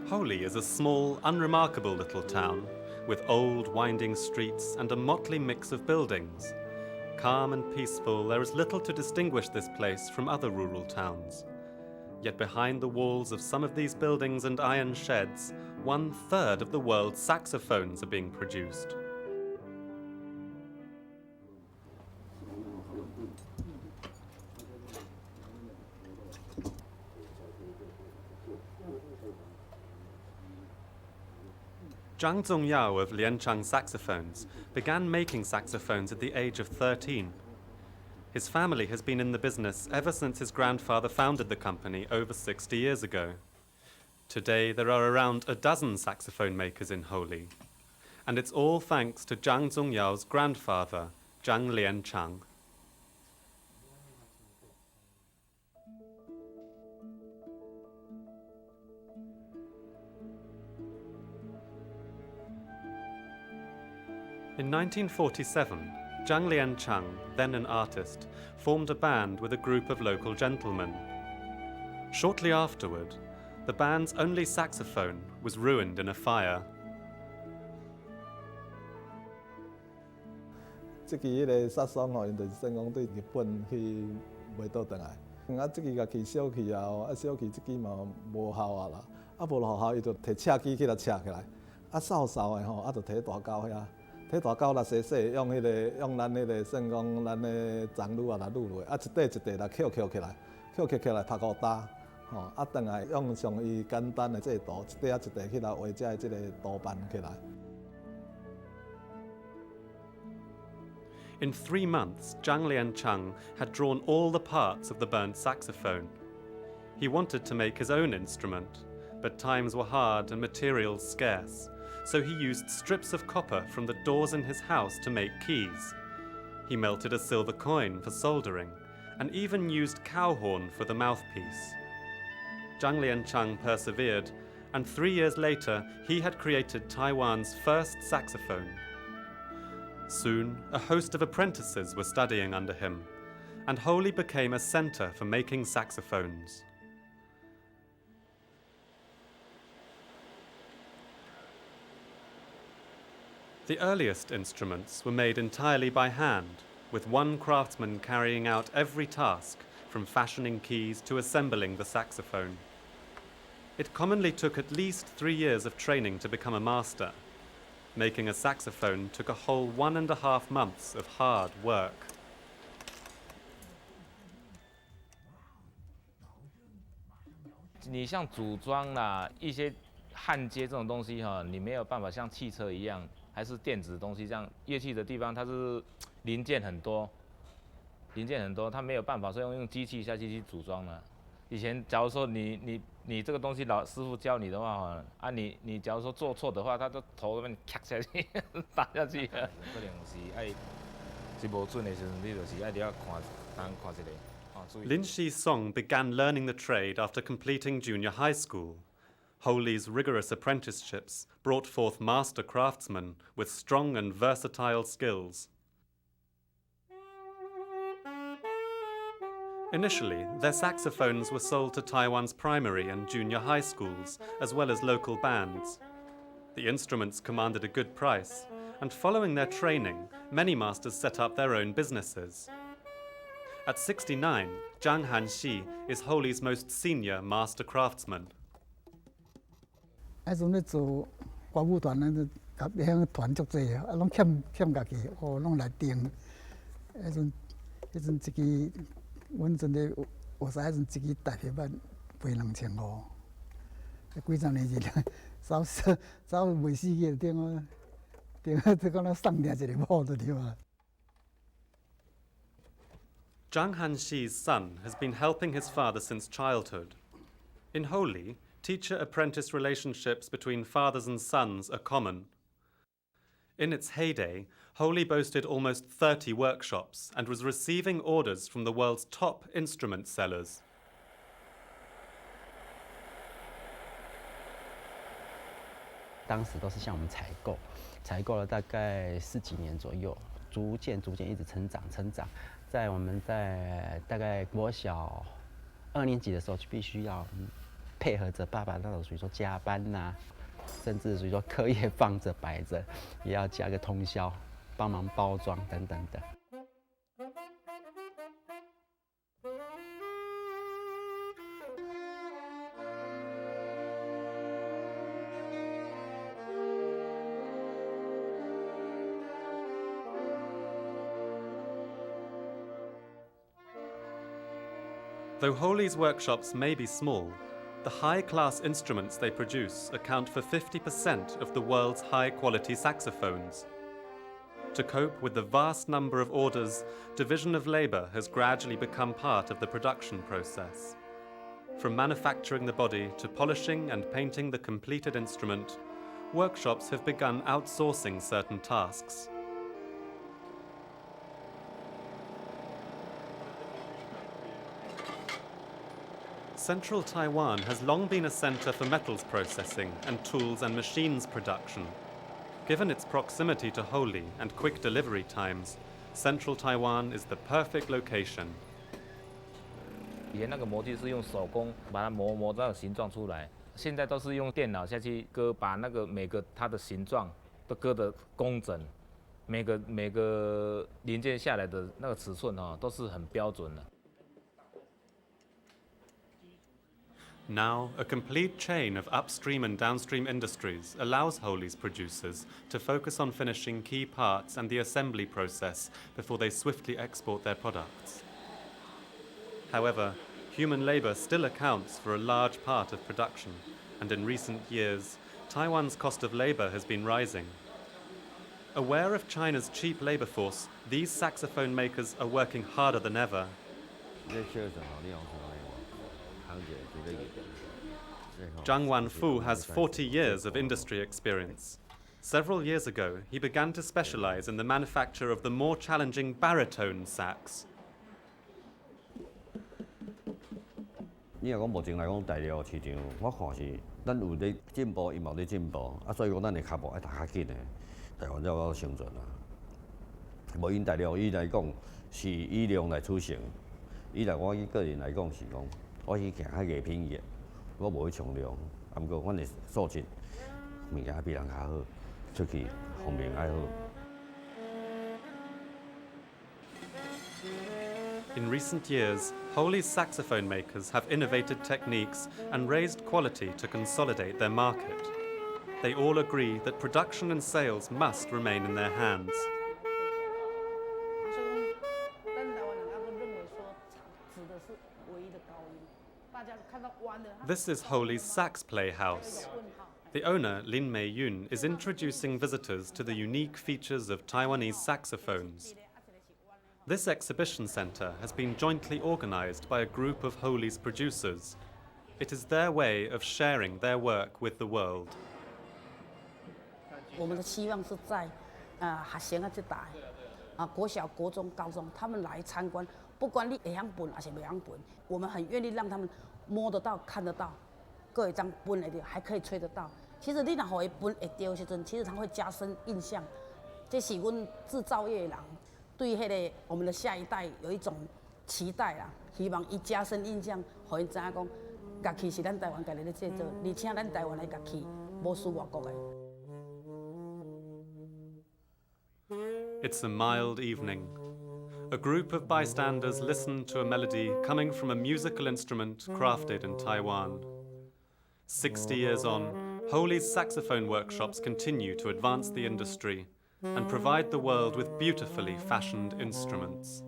Holy is a small, unremarkable little town with old, winding streets and a motley mix of buildings. Calm and peaceful, there is little to distinguish this place from other rural towns. Yet behind the walls of some of these buildings and iron sheds, 1/3 of the world's saxophones are being produced. Zhang Zongyao of Lianchang Saxophones began making saxophones at the age of 13. His family has been in the business ever since his grandfather founded the company over 60 years ago. Today there are around a dozen saxophone makers in Holy, and it's all thanks to Zhang Zongyao's grandfather, Zhang Lianchang. In 1947, Zhang Lianchang, then an artist, formed a band with a group of local gentlemen. Shortly afterward, the band's only saxophone was ruined in a fire. 这支个萨松吼，因就是算讲对日本去卖倒转来。这支乐器烧去啊，烧去这支嘛无效啊啦。无效，伊就摕车机起来车起来。扫的吼，就摕大钩遐。 摕大钩来洗，用咱算讲咱的长撸来撸落，一块一块来翘起来，起来拍鼓打，转来用上伊简单的这图，一块起来画这个图板起来。In 3 months, Zhang Lianchang had drawn all the parts of the burnt saxophone. He wanted to make his own instrument, but times were hard and materials scarce. So he used strips of copper from the doors in his house to make keys. He melted a silver coin for soldering, and even used cow horn for the mouthpiece. Zhang Lianchang persevered, and 3 years later, he had created Taiwan's first saxophone. Soon, a host of apprentices were studying under him, and Holy became a center for making saxophones. The earliest instruments were made entirely by hand, with one craftsman carrying out every task, from fashioning keys to assembling the saxophone. It commonly took at least 3 years of training to become a master. Making a saxophone took a whole 1.5 months of hard work. 你像组装啦，一些焊接这种东西哈，你没有办法像汽车一样。 还是电子东西，这样乐器的地方它是零件很多，它没有办法说用机器下去组装了。以前假如说你这个东西老师傅教你的话，你假如说做错的话，他就头那边卡下去，打下去。可能是爱是无准的时候，你就是爱你要看一下。Lin Shi-song began learning the trade after completing junior high school. Holy's rigorous apprenticeships brought forth master craftsmen with strong and versatile skills. Initially, their saxophones were sold to Taiwan's primary and junior high schools, as well as local bands. The instruments commanded a good price, and following their training, many masters set up their own businesses. At 69, Zhang Hanxi is Holy's most senior master craftsman. 迄阵咧做歌舞团，咱就甲遐团足济啊，拢欠家己，拢来订。迄阵一支，阮阵咧学使迄阵一支大皮板卖2500，几十年前，走袂死去，订这讲咱送订一个某就对啊。 Zhang Hanxi's son has been helping his father since childhood. In Holy, teacher-apprentice relationships between fathers and sons are common. In its heyday, Holy boasted almost 30 workshops and was receiving orders from the world's top instrument sellers. 当时都是向我们采购了大概10几年左右，逐渐一直成长。在我们在大概国小2年级的时候，就必须要配合着爸爸那种属于说加班呐、甚至属于说课业放着摆着，也要加个通宵，帮忙包装等等的。Though Holy's workshops may be small, the high-class instruments they produce account for 50% of the world's high-quality saxophones. To cope with the vast number of orders, division of labor has gradually become part of the production process. From manufacturing the body to polishing and painting the completed instrument, workshops have begun outsourcing certain tasks. Central Taiwan has long been a center for metals processing and tools and machines production. Given its proximity to Holy and quick delivery times, Central Taiwan is the perfect location. 以前那个模具是用手工把它磨到形状出来，现在都是用电脑下去割，把那个每个它的形状都割得工整，每个零件下来的那个尺寸都是很标准的。 Now, a complete chain of upstream and downstream industries allows Holy's producers to focus on finishing key parts and the assembly process before they swiftly export their products. However, human labor still accounts for a large part of production, and in recent years, Taiwan's cost of labor has been rising. Aware of China's cheap labor force, these saxophone makers are working harder than ever. Zhang Wanfu has 40 years of industry experience. Several years ago, he began to specialize in the manufacture of the more challenging baritone sax. 你若讲目前来讲，大陆市场，我看是咱有咧进步，伊嘛有咧进步，所以讲咱的脚步爱踏较紧的，台湾才有生存啊。无因大陆伊来讲是以量来取胜，伊来我个人来讲是讲，我是行较艺品业，我无去冲量，啊，毋过阮的素质物件比人较好，出去方面爱好。 In recent years, Holy's saxophone makers have innovated techniques and raised quality to consolidate their market. They all agree that production and sales must remain in their hands. This is Holy's Sax Playhouse. The owner, Lin Mei Yun, is introducing visitors to the unique features of Taiwanese saxophones. This exhibition center has been jointly organized by a group of Holy's producers. It is their way of sharing their work with the world. 我们的希望是在学生啊这代国小、国中、高中，他们来参观，不管你会晓分还是不晓分，我们很愿意让他们摸得到、看得到，各有一张分会到，还可以吹得到。其实你若互伊分会到时阵，其实它会加深印象。这是阮制造业的人。 对迄个我们的下一代有一种期待啦，希望伊加深印象，互因知影讲，乐器是咱台湾家己咧制作，而且咱台湾的乐器无输外国的。It's a mild evening. A group of bystanders listen to a melody coming from a musical instrument crafted in Taiwan. 60 years on, Holy's saxophone workshops continue to advance the industry and provide the world with beautifully fashioned instruments.